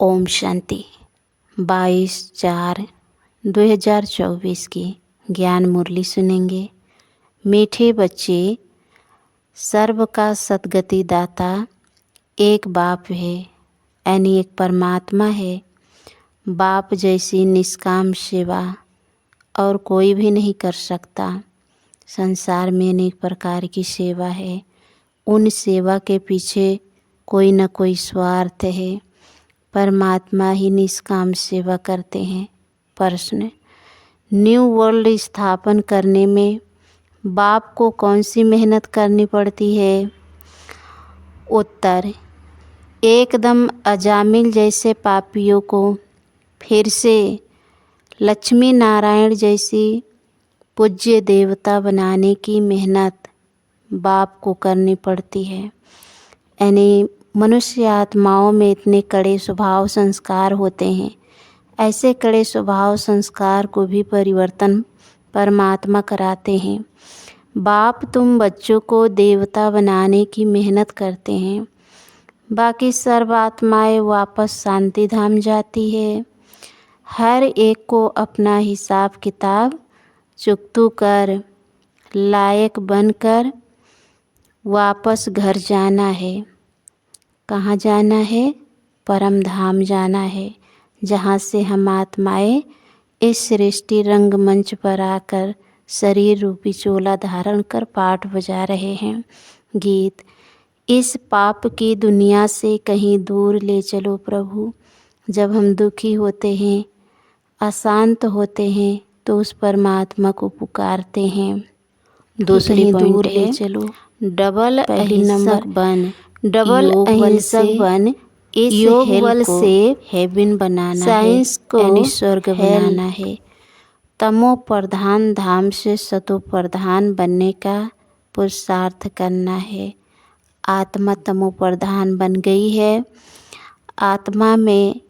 ओम शांति। 22/4/2024 की ज्ञान मुरली सुनेंगे। मीठे बच्चे, सर्व का सद्गति दाता एक बाप है, यानी एक परमात्मा है। बाप जैसी निष्काम सेवा और कोई भी नहीं कर सकता। संसार में अनेक प्रकार की सेवा है, उन सेवा के पीछे कोई न कोई स्वार्थ है। परमात्मा ही निष्काम सेवा करते हैं। प्रश्न: न्यू वर्ल्ड स्थापन करने में बाप को कौन सी मेहनत करनी पड़ती है? उत्तर: एकदम अजामिल जैसे पापियों को फिर से लक्ष्मी नारायण जैसी पूज्य देवता बनाने की मेहनत बाप को करनी पड़ती है। यानी मनुष्य आत्माओं में इतने कड़े स्वभाव संस्कार होते हैं, ऐसे कड़े स्वभाव संस्कार को भी परिवर्तन परमात्मा कराते हैं। बाप तुम बच्चों को देवता बनाने की मेहनत करते हैं, बाकी सर्व आत्माएं वापस शांति धाम जाती है। हर एक को अपना हिसाब किताब चुकतू कर लायक बनकर वापस घर जाना है। कहाँ जाना है? परम धाम जाना है, जहाँ से हम आत्माएं इस सृष्टि रंगमंच पर आकर शरीर रूपी चोला धारण कर पाठ बजा रहे हैं। गीत: इस पाप की दुनिया से कहीं दूर ले चलो प्रभु। जब हम दुखी होते हैं, अशांत होते हैं, तो उस परमात्मा को पुकारते हैं। दूसरी दूर ले चलो। डबल अहिंसक बन, डबल अहिंसक बन। इस योग बल से हेवन बनाना, साइंस को स्वर्ग बनाना है। तमो प्रधान धाम से सतो प्रधान बनने का पुरुषार्थ करना है। आत्मा तमो प्रधान बन गई है। आत्मा में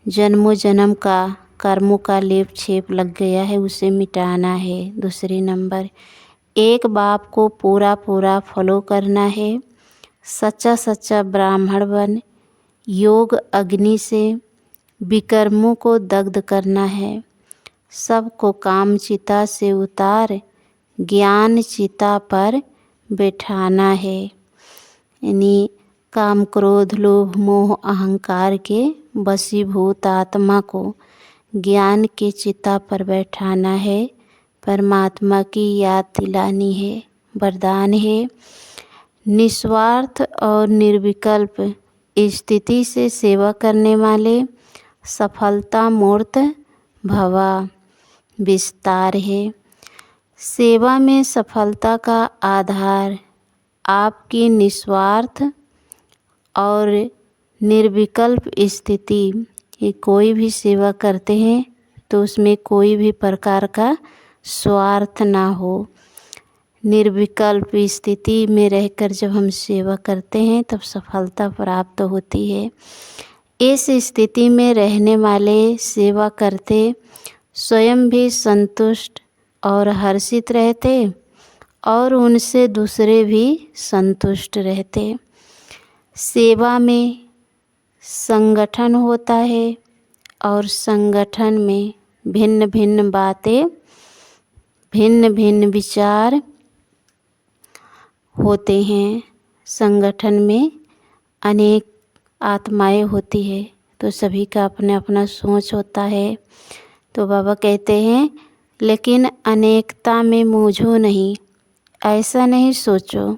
जन्मों जन्म का कर्मों का लेप छेप लग गया है, उसे मिटाना है। दूसरी नंबर, एक बाप को पूरा पूरा फॉलो करना है। सच्चा सच्चा ब्राह्मण बन योग अग्नि से विकर्मों को दग्ध करना है। सबको काम चिता से उतार ज्ञान चिता पर बैठाना है। यानी काम क्रोध लोभ मोह अहंकार के वशीभूत आत्मा को ज्ञान के चिता पर बैठाना है। परमात्मा की याद दिलानी है। वरदान है: निस्वार्थ और निर्विकल्प स्थिति से सेवा करने वाले सफलता मूर्त भवा। विस्तार है: सेवा में सफलता का आधार आपकी निस्वार्थ और निर्विकल्प स्थिति। ये कोई भी सेवा करते हैं तो उसमें कोई भी प्रकार का स्वार्थ ना हो। निर्विकल्प स्थिति में रहकर जब हम सेवा करते हैं तब सफलता प्राप्त होती है। इस स्थिति में रहने वाले सेवा करते स्वयं भी संतुष्ट और हर्षित रहते और उनसे दूसरे भी संतुष्ट रहते। सेवा में संगठन होता है और संगठन में भिन्न भिन्न बातें, भिन्न भिन्न विचार होते हैं। संगठन में अनेक आत्माएं होती है, तो सभी का अपना अपना सोच होता है। तो बाबा कहते हैं, लेकिन अनेकता में मूझो नहीं। ऐसा नहीं सोचो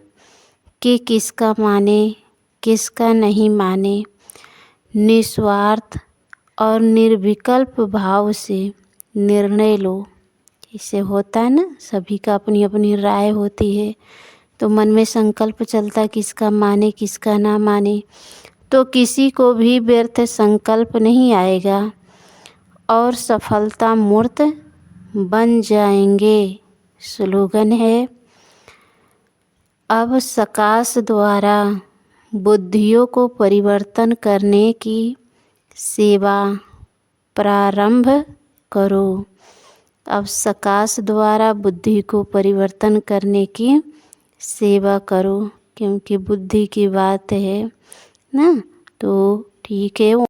कि किसका माने किसका नहीं माने। निस्वार्थ और निर्विकल्प भाव से निर्णय लो। इससे होता है ना, सभी का अपनी अपनी राय होती है, तो मन में संकल्प चलता किसका माने किसका ना माने, तो किसी को भी व्यर्थ संकल्प नहीं आएगा और सफलता मूर्त बन जाएंगे। स्लोगन है: अब सकाश द्वारा बुद्धियों को परिवर्तन करने की सेवा प्रारंभ करो। अब सकाश द्वारा बुद्धि को परिवर्तन करने की सेवा करो, क्योंकि बुद्धि की बात है ना। तो ठीक है।